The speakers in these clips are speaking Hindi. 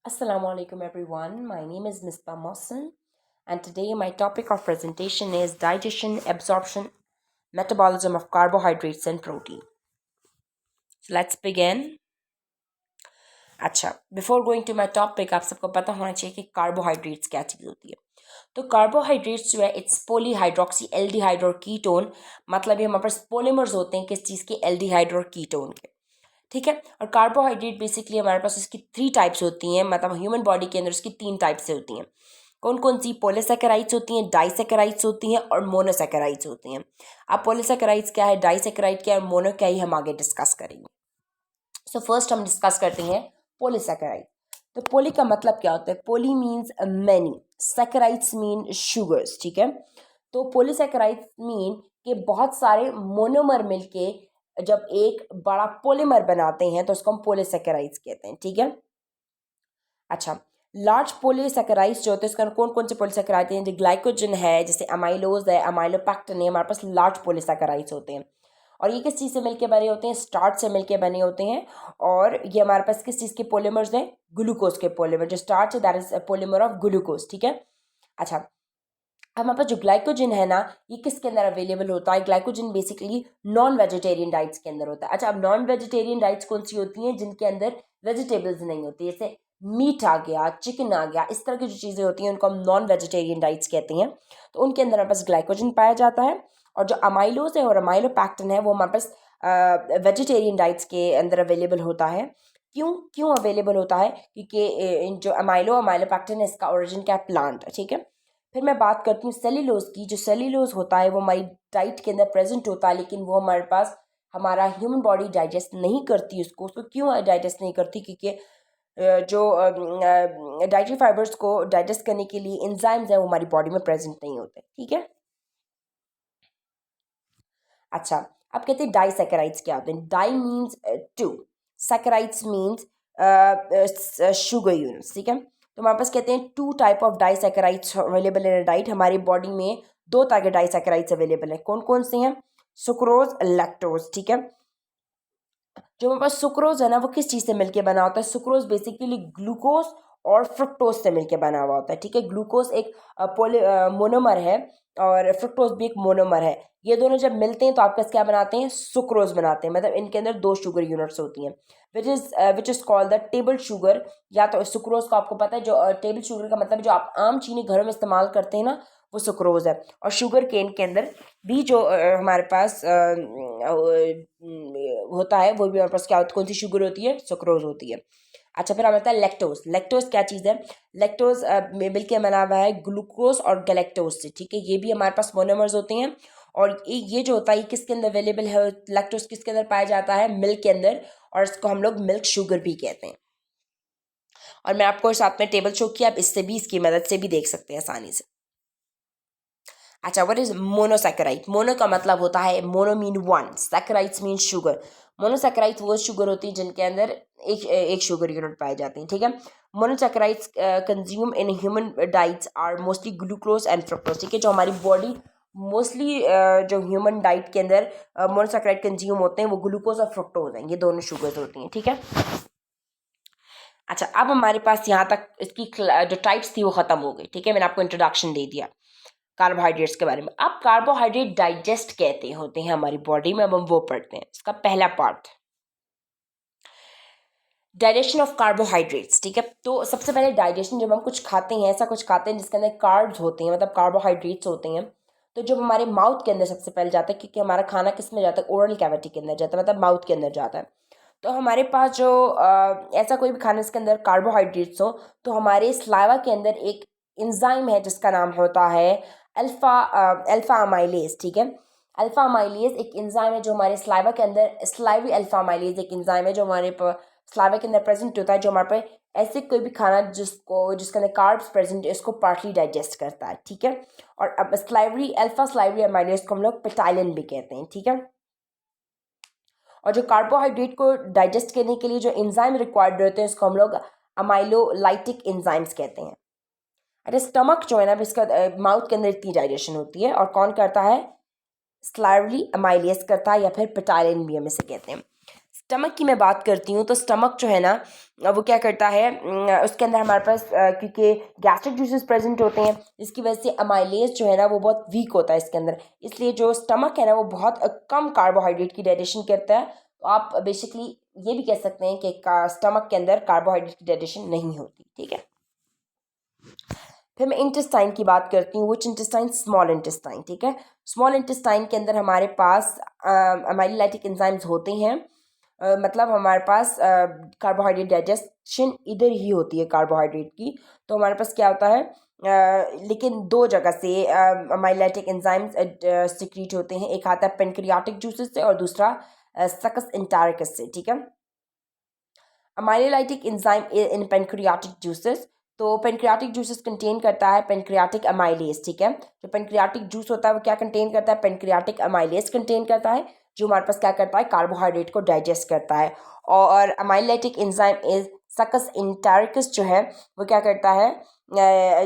Assalamu alaikum everyone. My name is Misbah Mohsen and today my topic of presentation is digestion, absorption, metabolism of carbohydrates and protein. So let's begin. अच्छा, before going to my topic आप सबको पता होना चाहिए कि कार्बोहाइड्रेट्स क्या चीज़ होती है। तो कार्बोहाइड्रेट्स जो है इट्स पॉलीहाइड्रोक्सी एल्डिहाइड और कीटोन, मतलब ये हमारे पास पॉलीमर्स होते हैं किस चीज़ के, एल्डिहाइड और कीटोन के। ठीक है। और कार्बोहाइड्रेट बेसिकली हमारे पास इसकी 3 टाइप्स होती हैं, मतलब ह्यूमन बॉडी के अंदर इसकी 3 टाइप्स से होती हैं। कौन कौन सी? पॉलीसैकेराइड्स होती हैं, डाइसैकेराइड्स होती हैं और मोनोसैकेराइड्स होती हैं। अब पॉलीसैकेराइड्स क्या है, डाइसैकेराइड क्या है, मोनो क्या है, हम आगे डिस्कस करेंगे। सो फर्स्ट हम डिस्कस करते हैं पॉलीसैकेराइड। तो पोली का मतलब क्या होता है? पोली मीन्स मैनी, सैकेराइड्स मीन शुगर्स। ठीक है। तो पॉलीसैकेराइड्स मीन कि बहुत सारे मोनोमर मिलके जब एक बड़ा पॉलीमर बनाते हैं तो उसको हम पॉलीसैकेराइड्स कहते हैं। ठीक है। अच्छा, लार्ज पॉलीसैकेराइड्स जो होते हैं उसका कौन कौन से पॉलीसैकेराइड हैं? जो ग्लाइकोजन है, जैसे अमाइलोज है, अमाइलोपेक्टिन है, हमारे पास लार्ज पॉलीसैकेराइड्स होते हैं। और ये किस चीज़ से मिलके बने होते हैं? स्टार्च से मिलके बने होते हैं। और ये हमारे पास किस चीज़ के पॉलीमर्स हैं? ग्लूकोज के पॉलीमर। जो स्टार्च है that is polymer of glucose. ठीक है। अच्छा, अब हमारे पास जो ग्लाइकोजन है ना, ये किसके अंदर अवेलेबल होता है? Glycogen basically non vegetarian diets के अंदर होता है। अच्छा, अब नॉन वेजिटेरियन डाइट्स कौन सी होती हैं? जिनके अंदर वेजिटेबल्स नहीं होती, जैसे मीट आ गया, चिकन आ गया, इस तरह की जो चीज़ें होती हैं उनको हम नॉन वेजिटेरियन डाइट्स कहते हैं। तो उनके अंदर हमारे पास ग्लाइकोजन पाया जाता है। और जो अमाइलोज है और अमाइलोपैक्टिन है वो हमारे पास वेजिटेरियन डाइट्स के अंदर अवेलेबल होता है। क्यों क्यों अवेलेबल होता है? क्योंकि जो अमाइलोपैक्टिन है इसका ओरिजिन क्या है? प्लांट। ठीक है। फिर मैं बात करती हूँ सेल्यूलोज की। जो सेल्यूलोज होता है वो हमारी डाइट के अंदर प्रेजेंट होता है, लेकिन वो हमारे पास हमारा ह्यूमन बॉडी डाइजेस्ट नहीं करती उसको क्यों डाइजेस्ट नहीं करती? क्योंकि जो डाइटरी फाइबर्स को डाइजेस्ट करने के लिए एंजाइम्स हैं वो हमारी बॉडी में प्रेजेंट नहीं होते। ठीक है। अच्छा, अब कहते हैं डाइसैकेराइड्स क्या होते हैं? Di means two, saccharides means sugar units. ठीक है। तो हमारे पास कहते हैं 2 type of disaccharides available in diet. हमारी बॉडी में 2 तरह के डाइसैकेराइड्स अवेलेबल है। कौन कौन से हैं? Sucrose, lactose. ठीक है। जो हमारे पास सुक्रोज है ना, वो किस चीज़ से मिलके बना होता है? सुक्रोज बेसिकली ग्लूकोज और फ्रुक्टोज से मिलके बना हुआ होता है। ठीक है। ग्लूकोज एक मोनोमर है और फ्रुक्टोज भी एक मोनोमर है। ये दोनों जब मिलते हैं तो आपका क्या बनाते हैं? सुक्रोज बनाते हैं। मतलब इनके अंदर 2 शुगर यूनिट्स होती हैं, which is called the table sugar. या तो सुक्रोज को आपको पता है, जो टेबल शुगर का मतलब जो आप आम चीनी घरों में इस्तेमाल करते हैं ना, वो सुक्रोज है। और शुगर केन के अंदर भी जो हमारे पास होता है वो भी हमारे पास क्या होती, कौन सी शुगर होती है? सुक्रोज होती है। अच्छा, फिर हमें आता है लैक्टोज। लैक्टोज क्या चीज़ है? लैक्टोज मिलके बना हुआ है ग्लूकोज और गैलेक्टोज से। ठीक है। ये भी हमारे पास मोनोमर्स होते हैं। और ये जो होता है ये किसके अंदर अवेलेबल है? लैक्टोज किसके अंदर पाया जाता है? मिल्क के अंदर। और इसको हम लोग मिल्क शुगर भी कहते हैं। और मैं आपको साथ में टेबल शो किया, आप इससे भी, इसकी मदद से भी देख सकते हैं आसानी से। अच्छा, व्हाट इज मोनोसैकेराइड? मोनो का मतलब होता है, mono mean one, saccharides mean sugar. Monosaccharides वो शुगर होती है जिनके अंदर एक एक शुगर यूनिट पाए जाते हैं। ठीक है। Monosaccharides consume in human diets are mostly glucose and fructose. ठीक है। जो हमारी बॉडी मोस्टली जो ह्यूमन डाइट के अंदर मोनोसैकेराइड कंज्यूम होते हैं वो ग्लूकोज और फ्रुक्टोज हैं, ये दोनों शुगर्स होती हैं। ठीक है। अच्छा, अब हमारे पास यहाँ तक इसकी जो टाइप्स थी वो खत्म हो गई। ठीक है। मैंने आपको इंट्रोडक्शन दे दिया कार्बोहाइड्रेट्स के बारे में। अब कार्बोहाइड्रेट डाइजेस्ट कहते होते हैं हमारी बॉडी में, अब हम वो पढ़ते हैं। इसका पहला पार्ट, डाइजेशन ऑफ कार्बोहाइड्रेट्स। ठीक है। तो सबसे पहले डाइजेशन, जब हम कुछ खाते हैं, ऐसा कुछ खाते हैं जिसके अंदर कार्ब्स होते हैं, मतलब कार्बोहाइड्रेट्स होते हैं, तो जब हमारे माउथ के अंदर सबसे पहले जाता है, क्योंकि हमारा खाना किस में जाता है? ओरल कैविटी के अंदर जाता है, मतलब माउथ के अंदर जाता है। तो हमारे पास जो ऐसा कोई भी खाना इसके अंदर कार्बोहाइड्रेट्स हो, तो हमारे स्लाइवा के अंदर एक एंजाइम है जिसका नाम होता है अल्फा अल्फा अमाइलेज। ठीक है। अल्फा अमाइलेज एक एंजाइम है जो हमारे स्लाइवा के अंदर, स्लाइवी अल्फा अमाइलेज एक एंजाइम है जो हमारे स्लाइवा के अंदर प्रेजेंट होता है, जो हमारे पे ऐसे कोई भी खाना जिसके अंदर कार्ब्स प्रेजेंट है इसको पार्टली डाइजेस्ट करता है। ठीक है। और अब स्लाइवरी अल्फा स्लाइवरी अमाइलेज को हम लोग पेटाइलिन भी कहते हैं। ठीक है। और जो कार्बोहाइड्रेट को डाइजेस्ट करने के लिए जो एंजाइम रिक्वायर्ड रहते हैं उसको हम लोग अमाइलोलाइटिक एंजाइम्स कहते हैं। अरे स्टमक जो है ना, इसका माउथ के अंदर इतनी डाइजेशन होती है, और कौन करता है? स्लाइवली अमाइलेज करता है, या फिर पेटाइलिन भी हम इसे कहते हैं। स्टमक की मैं बात करती हूँ तो स्टमक जो है ना वो क्या करता है, उसके अंदर हमारे पास क्योंकि गैस्ट्रिक जूसेस प्रेजेंट होते हैं, इसकी वजह से अमाइलेज जो है ना वो बहुत वीक होता है इसके अंदर, इसलिए जो स्टमक है ना वो बहुत कम कार्बोहाइड्रेट की डाइजेशन करता है। तो आप बेसिकली ये भी कह सकते हैं कि स्टमक के अंदर कार्बोहाइड्रेट की डाइजेशन नहीं होती। ठीक है, फिर मैं इंटेस्टाइन की बात करती हूँ, विच इंटेस्टाइन, स्मॉल इंटेस्टाइन। ठीक है, स्मॉल इंटेस्टाइन के अंदर हमारे पास अमाइलोलाइटिक एंजाइम्स होते हैं, मतलब हमारे पास कार्बोहाइड्रेट डाइजेशन इधर ही होती है कार्बोहाइड्रेट की। तो हमारे पास क्या होता है, लेकिन दो जगह से अमाइलोलाइटिक एंजाइम्स सिक्रीट होते हैं, एक आता है पेनक्रियाटिक जूसेस से और दूसरा सकस इंटारिकस से। ठीक है, अमाइलोलाइटिक एंजाइम इन पेनक्रियाटिक जूसेस, तो पेनक्रियाटिक जूसेस कंटेन करता है पेनक्रियाटिक अमाइलेज। ठीक है, जो पेनक्रियाटिक जूस होता है वो क्या कंटेन करता है, पेनक्रियाटिक अमाइलेज कंटेन करता है, जो हमारे पास क्या करता है, कार्बोहाइड्रेट को डाइजेस्ट करता है। और अमाइलेटिक एंजाइम इज सकस इंटारिकस जो है वो क्या करता है,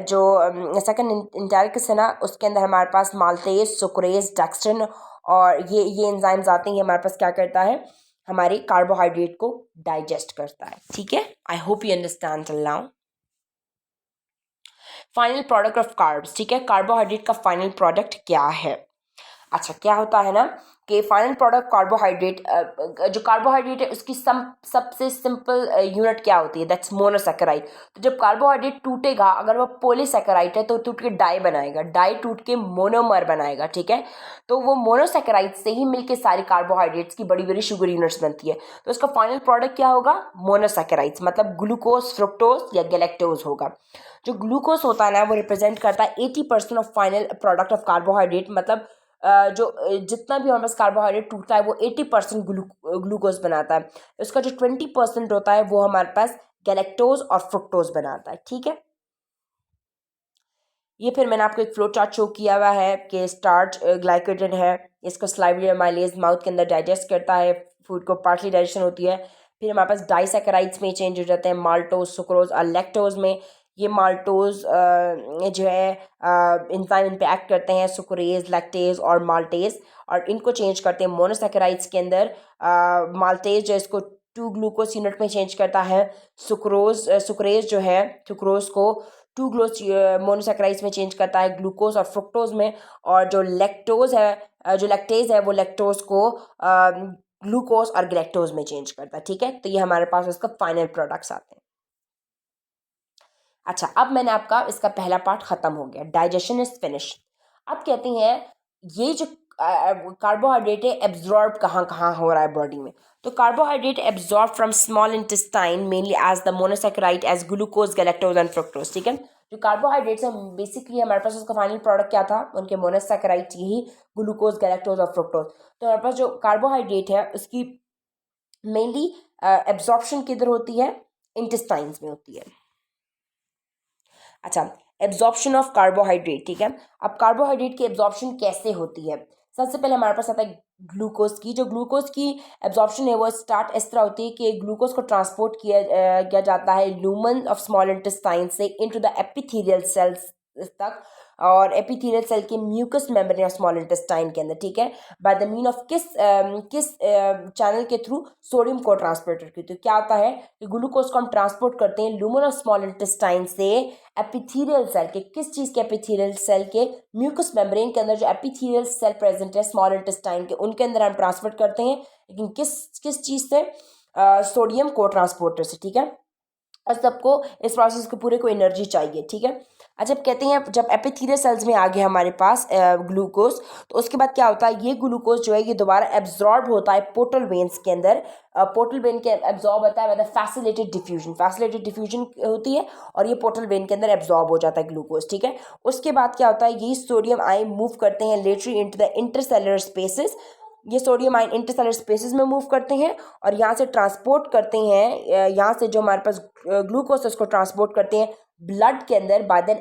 जो सेकंड इंटारिकस है ना उसके अंदर हमारे पास माल्टेज, सुक्रेज, डेक्स्ट्रिन और ये एंजाइम्स आते हैं, हमारे पास क्या करता है, हमारे कार्बोहाइड्रेट को डाइजेस्ट करता है। ठीक है, I hope you understand till now. Final product of carbs. ठीक है, कार्बोहाइड्रेट का फाइनल प्रोडक्ट क्या है। अच्छा, क्या होता है ना कि फाइनल प्रोडक्ट कार्बोहाइड्रेट, जो कार्बोहाइड्रेट है उसकी सबसे सिंपल यूनिट क्या होती है, दैट्स मोनोसैकेराइड। तो जब कार्बोहाइड्रेट टूटेगा, अगर वो पॉलीसैकेराइड है तो टूट के डाई बनाएगा, डाई टूट के मोनोमर बनाएगा। ठीक है, तो वो मोनोसैकेराइड से ही मिलके सारी कार्बोहाइड्रेट्स की बड़ी बड़ी शुगर यूनिट्स बनती है। तो इसका फाइनल प्रोडक्ट क्या होगा, मोनोसैकेराइड्स, मतलब ग्लूकोज, फ्रुक्टोज या गैलेक्टोज होगा। जो ग्लूकोज होता है ना वो रिप्रेजेंट करता है 80% of final product of carbohydrate, मतलब जितना भी हमारे पास कार्बोहाइड्रेट टूटता है वो 80% ग्लूकोज बनाता है। उसका जो 20% होता है वो हमारे पास गैलेक्टोज और फ्रुक्टोज बनाता है। ठीक है, ये फिर मैंने आपको एक फ्लो चार्ट शो किया हुआ है कि स्टार्च ग्लाइकोजन है, इसको स्लाइवरी माइलेज माउथ के अंदर डाइजेस्ट करता है, फूड को पार्टली डाइजेशन होती है। फिर हमारे पास डाइसैकेराइड्स में चेंज हो जाते हैं, माल्टोज, सुक्रोज और लैक्टोज में। ये माल्टोज जो है एंजाइम इन पे एक्ट करते हैं, सुक्रेज, लैक्टेज और माल्टेज, और इनको चेंज करते हैं मोनोसैकेराइड्स के अंदर। माल्टेज जो इसको 2 ग्लूकोज यूनिट में चेंज करता है, सुक्रेज जो है सुक्रोज को 2 ग्लूकोज मोनोसैकेराइड्स में चेंज करता है, ग्लूकोज और फ्रुक्टोज में। और जो लैक्टोज है, जो लैक्टेज है वो लैक्टोज को ग्लूकोज और गैलेक्टोज में चेंज करता है। ठीक है, तो ये हमारे पास उसका फाइनल प्रोडक्ट्स आते हैं। अच्छा, अब मैंने आपका इसका पहला पार्ट खत्म हो गया, डाइजेशन इज फिनिश। अब कहते हैं ये जो कार्बोहाइड्रेट है एब्जॉर्ब कहाँ कहाँ हो रहा है बॉडी में। तो carbohydrate absorb from small intestine mainly as the monosaccharide as glucose, galactose and fructose. ठीक है, जो कार्बोहाइड्रेट्स है बेसिकली हमारे पास उसका फाइनल प्रोडक्ट क्या था, उनके मोनोसैकेराइड यही ग्लूकोज, गैलेक्टोज और फ्रुक्टोज। तो हमारे पास जो कार्बोहाइड्रेट है उसकी मेनली एब्जॉर्प्शन किधर होती है, इंटेस्टाइन्स में होती है। अच्छा, एब्जॉर्प्शन ऑफ कार्बोहाइड्रेट। ठीक है, अब कार्बोहाइड्रेट की एब्जॉर्प्शन कैसे होती है, सबसे पहले हमारे पास आता है ग्लूकोज की। जो ग्लूकोज की एब्जॉर्प्शन है वो स्टार्ट इस तरह होती है कि ग्लूकोज को ट्रांसपोर्ट किया जाता है लूमन ऑफ स्मॉल इंटेस्टाइन से इनटू द एपिथेलियल सेल्स तक, और एपिथेलियल सेल के mucous membrane of small intestine के अंदर। ठीक है, बाय द मीन ऑफ किस चैनल के थ्रू, सोडियम को ट्रांसपोर्टर की। तो क्या होता है कि ग्लूकोज को हम ट्रांसपोर्ट करते हैं लूमन ऑफ स्मॉल इंटेस्टाइन से एपिथेलियल सेल के, किस चीज़ के, एपिथेलियल सेल के म्यूकस मेम्ब्रेन के अंदर जो एपिथेलियल सेल प्रेजेंट है स्मॉल इंटेस्टाइन के, उनके अंदर हम ट्रांसपोर्ट करते हैं, लेकिन किस किस चीज़ से, सोडियम को ट्रांसपोर्टर से। ठीक है, और सबको इस प्रोसेस को पूरे को एनर्जी चाहिए। ठीक है, अच्छा, अब कहते हैं जब एपिथेलियल सेल्स में आ गया हमारे पास ग्लूकोज, तो उसके बाद क्या होता है, ये ग्लूकोज जो है ये दोबारा एब्जॉर्ब होता है पोर्टल वेन्स के अंदर। पोर्टल वेन के एब्जॉर्ब होता है, मतलब फैसिलिटेटेड डिफ्यूजन होती है, और ये पोर्टल वेन के अंदर एब्जॉर्ब हो जाता है ग्लूकोज। ठीक है, उसके बाद क्या होता है, ये सोडियम आयन मूव करते हैं लेटरी इनटू द इंटरसेलुलर स्पेसेस, ये सोडियम आयन इंटरसेलुलर स्पेसेस में मूव करते हैं और यहाँ से ट्रांसपोर्ट करते हैं, यहाँ से जो हमारे पास ग्लूकोज उसको ट्रांसपोर्ट करते हैं ब्लड के अंदर बाय देन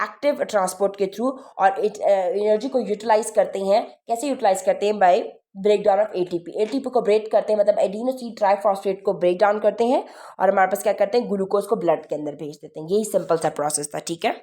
एक्टिव ट्रांसपोर्ट के थ्रू, और एनर्जी को यूटिलाइज करते हैं। कैसे यूटिलाइज करते हैं, by break down of ATP को ब्रेक करते हैं, मतलब एडिनोसिन ट्राइफॉस्फेट को ब्रेक डाउन करते हैं, और हमारे पास क्या करते हैं, ग्लूकोज को ब्लड के अंदर भेज देते हैं। यही सिंपल सा प्रोसेस था। ठीक है,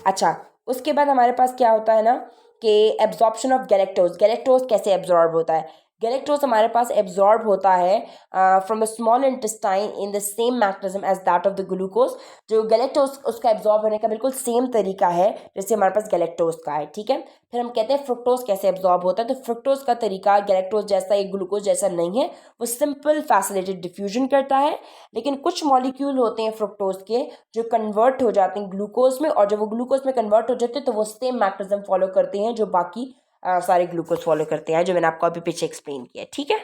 अच्छा, उसके बाद हमारे पास क्या होता है ना कि एब्जॉर्प्शन ऑफ गैलेक्टोज, गैलेक्टोज कैसे एब्जॉर्ब होता है। गैलेक्टोज हमारे पास एब्जॉर्ब होता है from a small intestine in the same mechanism as that of the glucose. जो गैलेक्टोज उसका एब्जॉर्ब होने का बिल्कुल सेम तरीका है जैसे हमारे पास गैलेक्टोज का है, ठीक है। फिर हम कहते हैं फ्रुक्टोज कैसे एब्जॉर्ब होता है, तो फ्रुक्टोज का तरीका गैलेक्टोज जैसा, एक ग्लूकोज जैसा नहीं है, वो सिंपल फैसिलिटेड डिफ्यूजन करता है। लेकिन कुछ मॉलिक्यूल होते हैं फ्रुक्टोज के जो कन्वर्ट हो जाते हैं ग्लूकोज में, और जब वो ग्लूकोज में कन्वर्ट हो जाते हैं तो वो सेम मैकेनिज्म फॉलो करते हैं जो बाकी सारे ग्लूकोज फॉलो करते हैं, जो मैंने आपको अभी पीछे एक्सप्लेन किया है, ठीक है।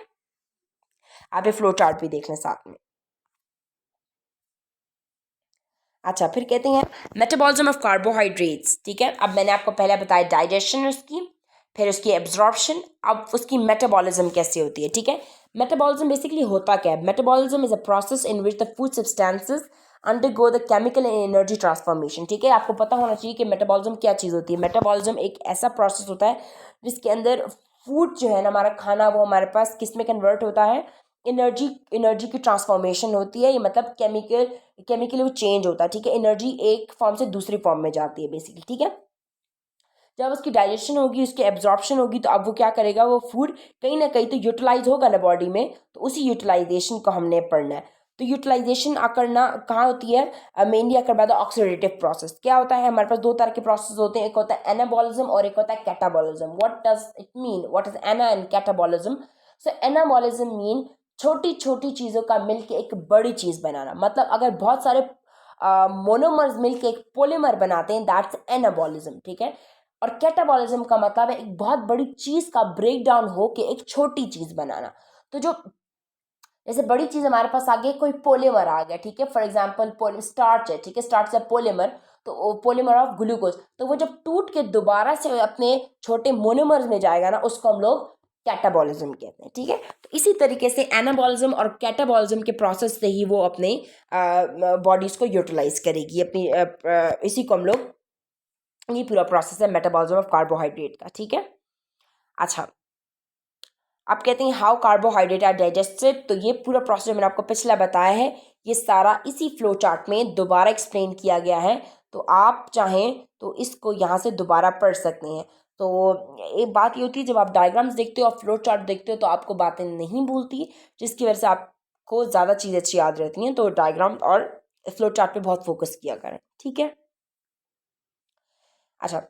आप ये फ्लो चार्ट भी देख लें साथ में। अच्छा, फिर कहते हैं मेटाबॉलिज्म ऑफ कार्बोहाइड्रेट्स, ठीक है। अब मैंने आपको पहले बताया डाइजेशन उसकी, फिर उसकी एब्जॉर्प्शन, अब उसकी मेटाबॉलिज्म कैसे होती है, ठीक है। मेटाबॉलिज्म बेसिकली होता क्या है। Metabolism is a process in which the food substances undergo the chemical and energy transformation, ठीक है। आपको पता होना चाहिए कि मेटाबॉलिज्म क्या चीज़ होती है। मेटाबॉलिज्म एक ऐसा प्रोसेस होता है जिसके अंदर फूड जो है ना, हमारा खाना, वो हमारे पास किस में कन्वर्ट होता है, एनर्जी, एनर्जी की ट्रांसफॉर्मेशन होती है। ये मतलब केमिकली वो चेंज होता है, ठीक है। एनर्जी एक फॉर्म से दूसरी फॉर्म में जाती है बेसिकली, ठीक है। जब उसकी डाइजेशन होगी, उसकी एब्जॉर्प्शन होगी, तो अब वो क्या करेगा, वो फूड कहीं ना कहीं तो यूटिलाइज होगा ना बॉडी में, तो उसी यूटिलाइजेशन को हमने पढ़ना है। तो यूटिलाइजेशन करना कहाँ होती है, mainly occur by the oxidative process. क्या होता है, हमारे पास दो तरह के प्रोसेस होते हैं, एक होता है एनाबॉलिज्म और एक होता है catabolism. What does it mean, what is ana and catabolism. So anabolism mean छोटी छोटी चीज़ों का मिलके एक बड़ी चीज़ बनाना। मतलब अगर बहुत सारे मोनोमर्स मिलके एक पोलीमर बनाते हैं, दैट्स एनाबॉलिज्म, ठीक है। और कैटाबॉलिज्म का मतलब है एक बहुत बड़ी चीज का ब्रेक डाउन हो के एक छोटी चीज बनाना। तो जो जैसे बड़ी चीज हमारे पास आ गई, कोई पोलीमर आ गया, ठीक है। फॉर एग्जांपल स्टार्च है, ठीक है, स्टार्च है पोलीमर, तो पोलीमर ऑफ ग्लूकोज, तो वो जब टूट के दोबारा से अपने छोटे मोनोमर्स में जाएगा ना, उसको हम लोग कैटाबॉलिज्म कहते हैं, ठीक है। तो इसी तरीके से एनाबॉलिज्म और कैटाबॉलिज्म के प्रोसेस से ही वो अपने बॉडीज को यूटिलाइज करेगी अपनी इसी को हम लोग, ये पूरा प्रोसेस है मेटाबॉलिज्म ऑफ कार्बोहाइड्रेट का, ठीक है। अच्छा, आप कहते हैं हाउ कार्बोहाइड्रेट आर डाइजेस्टेड, तो ये पूरा प्रोसेस मैंने आपको पिछला बताया है, ये सारा इसी फ्लो चार्ट में दोबारा एक्सप्लेन किया गया है। तो आप चाहें तो इसको यहाँ से दोबारा पढ़ सकते हैं। तो एक बात ये होती है, जब आप डायग्राम्स देखते हो और फ्लो चार्ट देखते हो तो आपको बातें नहीं भूलती, जिसकी वजह से आपको ज़्यादा चीज़ें अच्छी याद रहती हैं। तो डायग्राम और फ्लो चार्ट पे बहुत फोकस किया करें, ठीक है। अच्छा,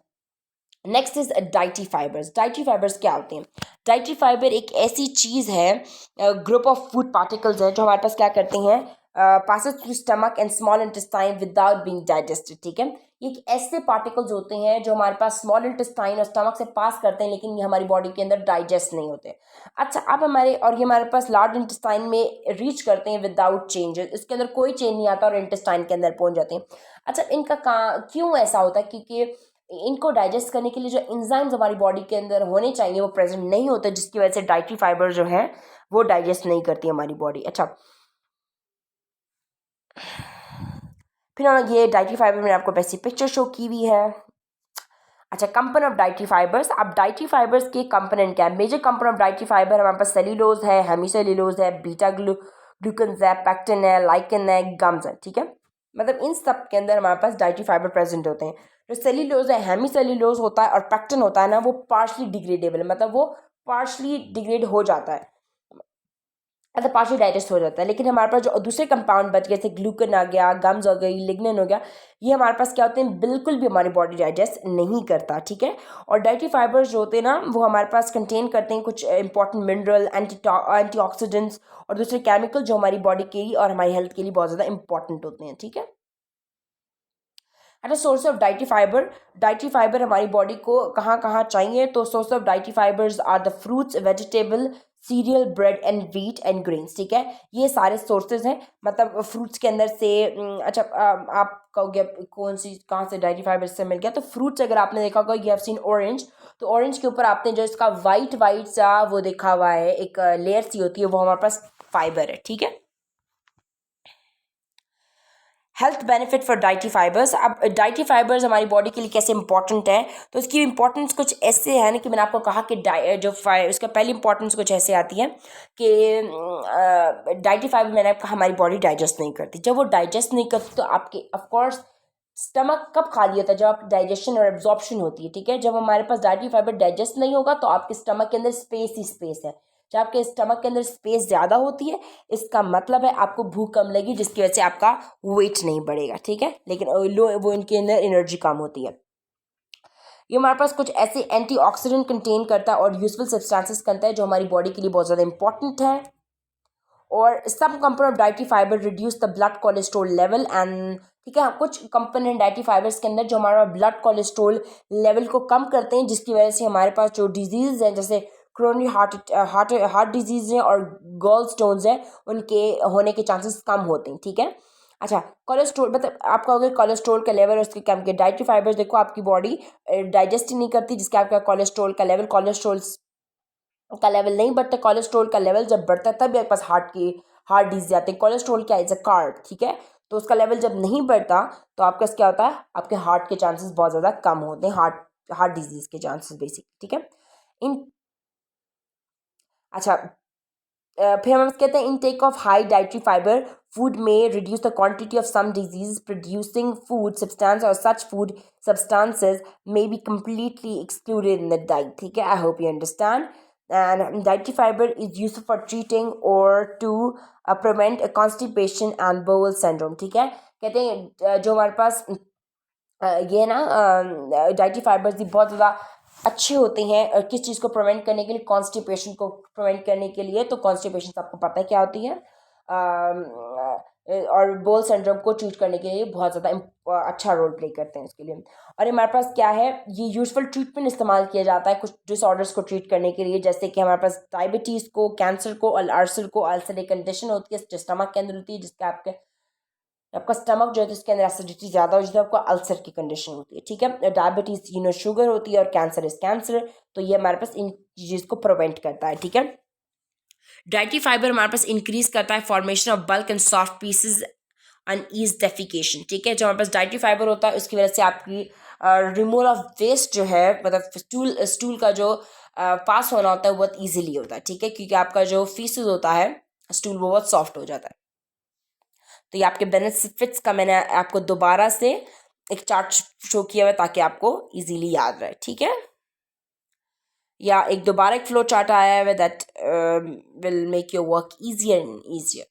next is dietary fibres. Dietary fibres क्या होते हैं। डाइटरी फाइबर एक ऐसी चीज़ है, ग्रुप ऑफ फूड पार्टिकल्स है जो हमारे पास क्या करते हैं, passes through stomach and small intestine without being digested, ठीक है। ये एक ऐसे पार्टिकल्स होते हैं जो हमारे पास स्मॉल इंटेस्टाइन और स्टमक से पास करते हैं, लेकिन ये हमारी बॉडी के अंदर डाइजेस्ट नहीं होते। अच्छा, अब ये हमारे पास लार्ज इंटेस्टाइन में रीच करते हैं विदाउट चेंजेस, इसके अंदर कोई चेंज नहीं आता और इंटेस्टाइन के अंदर पहुंच जाते हैं। अच्छा, इनका क्यों ऐसा होता है, क्योंकि इनको डाइजेस्ट करने के लिए जो एंजाइम्स हमारी बॉडी के अंदर होने चाहिए वो प्रेजेंट नहीं होते, जिसकी वजह से डाइटरी फाइबर जो है वो डाइजेस्ट नहीं करती हमारी बॉडी। अच्छा, फिर ये डाइटरी फाइबर मैंने आपको वैसी पिक्चर शो की हुई है। अच्छा, कंपोनेंट ऑफ डाइटरी फाइबर्स। अब डाइटरी फाइबर्स के कंपोनेंट क्या है। Major component of dietary fiber हमारे पास सेल्यूलोज है, हेमीसेल्यूलोज है, बीटा ग्लूकन्स है, पैक्टिन है, लाइकन है, गम्स है, ठीक है। मतलब इन सब के अंदर हमारे पास डाइटरी फाइबर प्रेजेंट होते हैं। जो सेल्यूलोज है, हेमीसेल्यूलोज होता है और पैक्टिन होता है ना, वो पार्शली डिग्रेडेबल है, मतलब वो पार्शली डिग्रेड हो जाता है, मतलब पार्शली डाइजेस्ट हो जाता है। लेकिन हमारे पास जो दूसरे कंपाउंड बच गए, जैसे ग्लूकन आ गया, गम्स हो गई, लिग्निन हो गया, ये हमारे पास क्या होते हैं, बिल्कुल भी हमारी बॉडी डाइजेस्ट नहीं करता, ठीक है। और डाइटरी फाइबर्स जो होते हैं ना, वो हमारे पास कंटेन करते हैं कुछ इंपॉर्टेंट मिनरल, एंटीऑक्सीडेंट्स और दूसरे केमिकल जो हमारी बॉडी के लिए और हमारी हेल्थ के लिए बहुत ज़्यादा इंपॉर्टेंट होते हैं, ठीक है। At source of dietary fiber हमारी बॉडी को कहाँ कहाँ चाहिए, तो source of dietary fibers are the fruits, vegetable, cereal, bread and wheat and grains, ठीक है। ये सारे सोर्सेज हैं, मतलब फ्रूट्स के अंदर से अच्छा, आप कहोगे कौन सी कहाँ से डाइटरी फाइबर से मिल गया, तो फ्रूट्स अगर आपने देखा होगा, यू हैव सीन ऑरेंज, तो ऑरेंज के ऊपर आपने जो इसका वाइट वाइट सा वो देखा हुआ है, एक लेयर सी होती है, वो हमारे पास फाइबर है, ठीक है। Health benefit for dietary fibers. अब डाइटरी फाइबर्स हमारी बॉडी के लिए कैसे इंपॉर्टेंट है, तो इसकी इंपॉर्टेंस कुछ ऐसे है ना, कि मैंने आपको कहा कि उसका पहली इंपॉर्टेंस कुछ ऐसे आती है कि डाइटरी फाइबर मैंने कहा हमारी बॉडी डाइजेस्ट नहीं करती। जब वो डाइजेस्ट नहीं करती तो आपके ऑफकोर्स स्टमक कब खाली होता है? जब आप डाइजेशन और एब्जॉर्प्शन होती है, ठीक है। जब हमारे पास डाइटरी फाइबर डाइजेस्ट नहीं होगा तो आपके स्टमक के अंदर स्पेस ही स्पेस है। जब आपके स्टमक के अंदर स्पेस ज़्यादा होती है, इसका मतलब है आपको भूख कम लगेगी, जिसकी वजह से आपका वेट नहीं बढ़ेगा, ठीक है। लेकिन लो वो इनके अंदर एनर्जी कम होती है। ये हमारे पास कुछ ऐसे एंटीऑक्सीडेंट कंटेन करता है और यूजफुल सब्सटेंसेस करता है जो हमारी बॉडी के लिए बहुत ज़्यादा इंपॉर्टेंट है। और some component of dietary fiber reduce the blood cholesterol level and, ठीक है, कुछ कंपोनेंट डाइटरी फाइबर्स के अंदर जो हमारा ब्लड कोलेस्ट्रॉल लेवल को कम करते हैं, जिसकी वजह से हमारे पास जो डिजीज हैं जैसे क्रोनिक हार्ट डिजीज है और गॉल स्टोन्स है, उनके होने के चांसेस कम होते हैं, ठीक है। अच्छा, कोलेस्ट्रॉल मतलब आप कहोगे कोलेस्ट्रॉल का लेवल उसके कम के, डाइटरी फाइबर्स देखो आपकी बॉडी डाइजेस्ट ही नहीं करती, जिसके आपका कोलेस्ट्रॉल का लेवल, कोलेस्ट्रॉल का लेवल नहीं बढ़ता। कोलेस्ट्रॉल का लेवल जब बढ़ता है तब आपके पास हार्ट डिजीज आते हैं। कोलेस्ट्रॉल क्या इज अ कार्ब, ठीक है। तो उसका लेवल जब नहीं बढ़ता तो आपका क्या होता है, आपके हार्ट के चांसेस बहुत ज़्यादा कम होते हैं, हार्ट डिजीज के चांसेस बेसिक, ठीक है। इन अच्छा, फिर हम कहते हैं intake of high dietary fibre food में reduce the quantity of some disease producing food substance और such food substances may be completely excluded in the diet, ठीक है। I hope you understand. And dietary fibre is use for treating और to prevent constipation and bowel syndrome, ठीक है। कहते हैं जो हमारे पास ये ना डाइटरी फाइबर्स भी बहुत ज़्यादा अच्छे होते हैं किस चीज़ को प्रिवेंट करने के लिए, कॉन्स्टिपेशन को प्रिवेंट करने के लिए। तो कॉन्स्टिपेशन आपको पता है क्या होती है, और बोल सिंड्रोम को ट्रीट करने के लिए बहुत ज़्यादा अच्छा रोल प्ले करते हैं इसके लिए। और हमारे पास क्या है, ये यूजुअल ट्रीटमेंट इस्तेमाल किया जाता है कुछ डिसऑर्डर्स को ट्रीट करने के लिए, जैसे कि हमारे पास डायबिटीज़ को, कैंसर को, अल्सर एक कंडीशन होती है जो स्टमक के अंदर होती है, जिसका आपका स्टमक जो है तो इसके अंदर एसिडिटी ज़्यादा हो जाती है, आपको अल्सर की कंडीशन होती है, ठीक है। डायबिटीज़ शुगर होती है और कैंसर इज कैंसर, तो ये हमारे पास इन चीज़ को प्रिवेंट करता है, ठीक है। डाइटरी फाइबर हमारे पास इंक्रीज करता है formation of bulk and soft pieces and ease defecation, ठीक है। जो हमारे पास डाइटरी फाइबर होता है उसकी वजह से आपकी रिमूवल ऑफ वेस्ट जो है, मतलब स्टूल का जो पास होना होता है वो बहुत ईजिली होता है, ठीक है, क्योंकि आपका जो फीसेस होता है स्टूल वो बहुत सॉफ्ट हो जाता है। तो ये आपके बेनिफिट्स का मैंने आपको दोबारा से एक चार्ट शो किया हुआ है ताकि आपको इजीली याद रहे, ठीक है। या एक दोबारा एक फ्लो चार्ट आया है that will make your work easier and easier.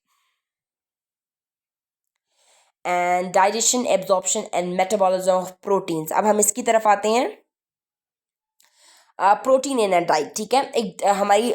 And digestion, absorption and metabolism of proteins. अब हम इसकी तरफ आते हैं। प्रोटीन इन अ डाइट, ठीक है। एक हमारी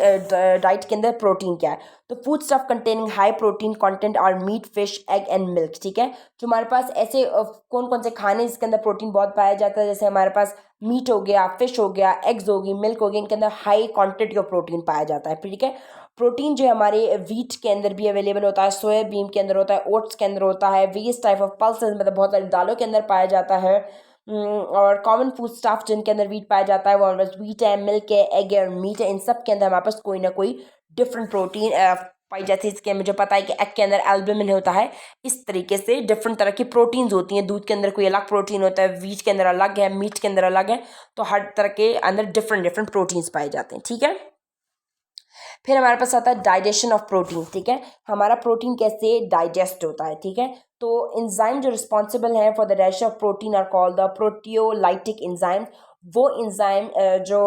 डाइट के अंदर प्रोटीन क्या है, तो food stuff containing high protein content और meat, fish, egg and milk, ठीक है। जो हमारे पास ऐसे कौन कौन से खाने जिसके अंदर प्रोटीन बहुत पाया जाता है, जैसे हमारे पास मीट हो गया, फिश हो गया, एग्स होगी, मिल्क हो गया, इनके अंदर हाई क्वांटिटी ऑफ प्रोटीन पाया जाता है, ठीक है। प्रोटीन जो है हमारे वीट के अंदर भी अवेलेबल होता है, सोयाबीन के अंदर होता है, ओट्स के अंदर होता है, वेरियस टाइप ऑफ पल्सेस मतलब बहुत सारी दालों के अंदर पाया जाता है। और कॉमन फूड स्टफ जिनके अंदर वीट पाया जाता है वो हमारे पास वीट है, मिल्क है, एग है और मीट है। इन सब के अंदर हमारे पास कोई ना कोई डिफरेंट प्रोटीन पाई जाती है। इसके मुझे पता है कि एग के अंदर एल्बुमिन होता है। इस तरीके से डिफरेंट तरह की प्रोटीन्स होती हैं। दूध के अंदर कोई अलग प्रोटीन होता है, वीट के अंदर अलग है, मीट के अंदर अलग है। तो हर तरह के अंदर डिफरेंट डिफरेंट प्रोटीन्स पाए जाते हैं, ठीक है। फिर हमारे पास आता है डाइजेशन ऑफ प्रोटीन, ठीक है। हमारा प्रोटीन कैसे डाइजेस्ट होता है, ठीक है। तो एंजाइम जो रिस्पॉन्सिबल है for the digestion of protein are called the proteolytic enzyme. वो एंजाइम जो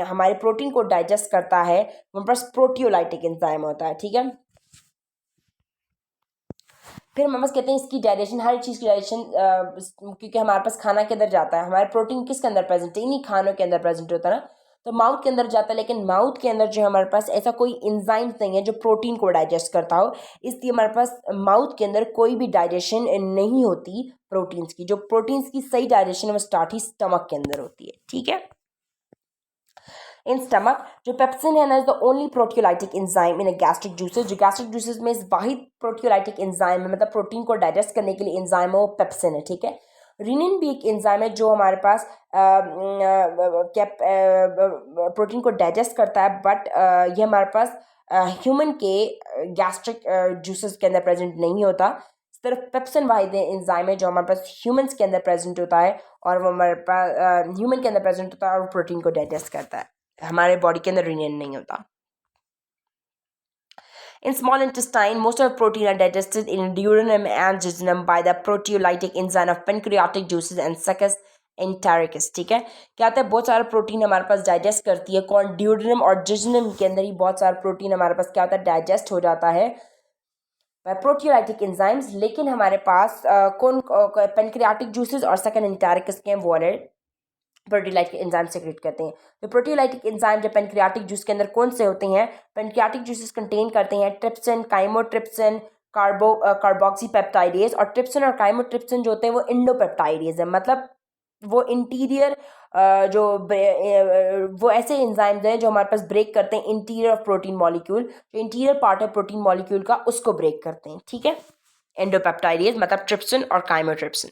हमारे प्रोटीन को डाइजेस्ट करता है वो हमारे पास प्रोटियोलाइटिक एंजाइम होता है, ठीक है। फिर हम बस कहते हैं इसकी डाइजेशन, हर चीज़ की डाइजेशन, क्योंकि हमारे पास खाना के अंदर जाता है, हमारे प्रोटीन किसके अंदर प्रेजेंट है, इन्हीं खानों के अंदर प्रेजेंट होता है ना, तो माउथ के अंदर जाता है। लेकिन माउथ के अंदर जो हमारे पास ऐसा कोई इंजाइम नहीं है जो प्रोटीन को डाइजेस्ट करता हो, इसलिए हमारे पास माउथ के अंदर कोई भी डाइजेशन नहीं होती प्रोटीन्स की। जो प्रोटीन्स की सही डाइजेशन है वो स्टार्ट ही स्टमक के अंदर होती है, ठीक है। इन स्टमक जो पेप्सिन है ना is the only proteolytic enzyme in a gastric juices. जो गैस्ट्रिक जूसेस में इस वाहिद प्रोटियोलाइटिक एंजाइम है, मतलब प्रोटीन को डाइजेस्ट करने के लिए एंजाइम है, वो पेप्सिन है, ठीक है। रिनिन भी एक एंजाइम है जो हमारे पास प्रोटीन को डाइजेस्ट करता है, बट ये हमारे पास ह्यूमन के गैस्ट्रिक जूसेस के अंदर प्रेजेंट नहीं होता। सिर्फ पेप्सिन वाहिद एंजाइम है जो हमारे पास ह्यूमंस के अंदर प्रेजेंट होता है, और वो हमारे पास ह्यूमन के अंदर प्रेजेंट होता है और प्रोटीन को डाइजेस्ट करता है। हमारे बॉडी के अंदर रिनियन नहीं होता। In small intestine, most of the protein are digested in duodenum and jejunum by the proteolytic enzyme of pancreatic juices and succus entericus. ठीक है, क्या होता है, बहुत सारा प्रोटीन हमारे पास डाइजेस्ट करती है कौन, ड्यूडेनम और जिजनम के अंदर ही बहुत सारा प्रोटीन हमारे पास क्या होता है, डाइजेस्ट हो जाता है प्रोटियोलाइटिक एंजाइम्स। लेकिन हमारे पास कौन पेनक्रियाटिक जूसेस और सेकंड एंटेरिकस के वो वाले प्रोटियोलाइटिक एंजाइम सेक्रेट करते हैं। तो प्रोटियोलाइटिक एंजाइम जो पेनक्रियाटिक जूस के अंदर कौन से होते हैं, पेनक्रियाटिक जूसेस कंटेन करते हैं ट्रिप्सिन, काइमोट्रिप्सिन, कार्बोक्सीपेप्टाइडेज। और ट्रिप्सिन और काइमोट्रिप्सिन जो होते हैं वो इंडोपेप्टाइडेज है, मतलब वो इंटीरियर वो ऐसे एंजाइम्स हैं जो हमारे पास ब्रेक करते हैं इंटीरियर ऑफ प्रोटीन मॉलिक्यूल, जो इंटीरियर पार्ट है प्रोटीन मॉलिक्यूल का उसको ब्रेक करते हैं। ठीक है, एंडोपेप्टाइडेज मतलब ट्रिप्सिन और काइमोट्रिप्सिन।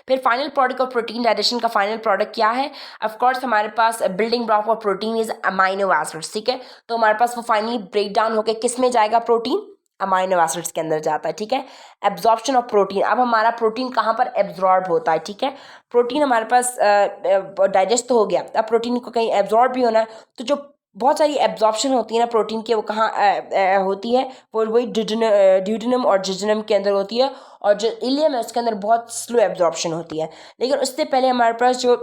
फिर final product of protein digestion का फाइनल प्रोडक्ट क्या है, ऑफ कोर्स हमारे पास building block of protein is amino acids. ठीक है, तो हमारे पास वो फाइनली ब्रेक डाउन होकर किस में जाएगा, प्रोटीन अमाइनो एसिड्स के अंदर जाता है। ठीक है, एब्जॉर्प्शन ऑफ प्रोटीन, अब हमारा प्रोटीन कहाँ पर एब्जॉर्ब होता है। ठीक है, प्रोटीन हमारे पास डाइजेस्ट तो हो गया, अब प्रोटीन को कहीं एब्जॉर्ब भी होना है, तो जो बहुत सारी एब्जॉर्प्शन होती है ना प्रोटीन की, वो कहाँ होती है, वो वही ड्यूडेनम और जिजनम के अंदर होती है, और जो इलियम है उसके अंदर बहुत स्लो एब्जॉर्प्शन होती है। लेकिन उससे पहले हमारे पास जो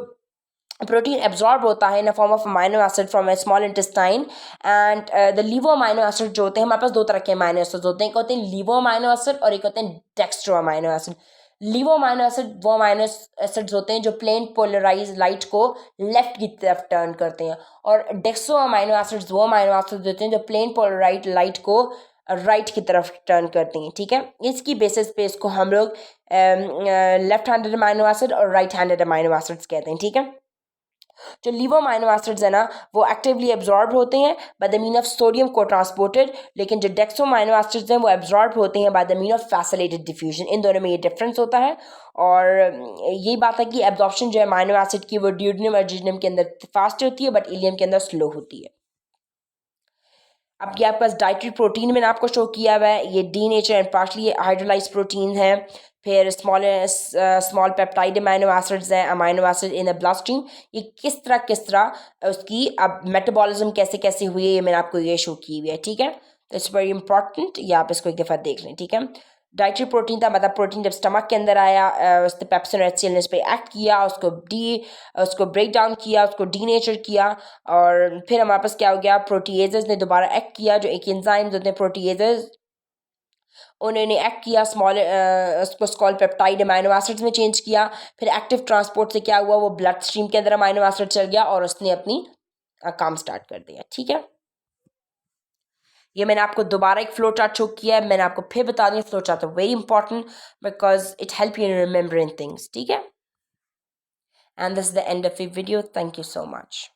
प्रोटीन एब्जॉर्ब होता है in a form of amino acid from a small intestine and the levo amino acid जो होते हैं, हमारे पास दो तरह के अमाइनो एसिड होते हैं, एक होते हैं लीवो अमाइनो एसिड और एक होते हैं dextro amino acid. Levo amino acid वो अमाइनो एसिड्स होते हैं जो प्लेन पोलराइज लाइट को लेफ्ट की तरफ टर्न करते हैं, और डेक्स्ट्रो अमाइनो एसिड्स वो अमाइनो एसिड्स होते हैं जो प्लेन पोलराइज लाइट को राइट की तरफ टर्न करती हैं। ठीक है, इसकी बेसिस पे इसको हम लोग लेफ्ट हैंडेड अमाइनो एसिड और राइट हैंडेड अमाइनो एसिड्स कहते हैं। ठीक है, जो लीवो अमाइनो एसिड्स है ना वो एक्टिवली एब्जॉर्ब होते हैं by the mean of sodium को ट्रांसपोर्टेड, लेकिन जो डेक्सो अमाइनो एसिड्स हैं वो एब्जॉर्ब होते हैं by the mean of facilitated diffusion. इन दोनों में ये डिफरेंस होता है, और यही बात है कि एब्जॉर्प्शन जो है अमाइनो एसिड की वो ड्यूडेनम और जिजनम के अंदर फास्ट होती है बट इलियम के अंदर स्लो होती है। अब ये आपके पास डाइटरी प्रोटीन मैंने आपको शो किया हुआ है, ये D nature and partly hydrolyse protein है। फिर स्मॉल पेप्टाइड अमाइनो एसिड्स हैं, amino acid in the blood stream, ये किस तरह उसकी अब मेटाबॉलिज्म कैसे कैसे हुई है ये मैंने आपको ये शो की हुई है। ठीक है, तो इट्स वेरी इंपॉर्टेंट, ये आप इसको एक दफ़ा देख लें। ठीक है, डाइटरी प्रोटीन था मतलब प्रोटीन जब स्टमक के अंदर आया उसने पेप्सिन और एचसीएल ने इस पर एक्ट किया, उसको ब्रेक डाउन किया, उसको डीनेचर किया, और फिर हमारे पास क्या हो गया, प्रोटीएजेस ने दोबारा एक्ट किया, जो एक एंजाइम्स होते हैं प्रोटीएजेस उन्होंने एक्ट किया, उसको स्मॉल पेप्टाइड अमाइनो एसिड्स में चेंज किया। फिर एक्टिव ट्रांसपोर्ट से क्या हुआ, वो ब्लड स्ट्रीम के अंदर अमाइनो एसिड चल गया और उसने अपनी काम स्टार्ट कर दिया। ठीक है, ये मैंने आपको दोबारा एक फ्लो चार्ट शो किया है, मैंने आपको फिर बता दिया flow chart very important because it help you in remembering things. ठीक है, and this is the end of the video, thank you so much.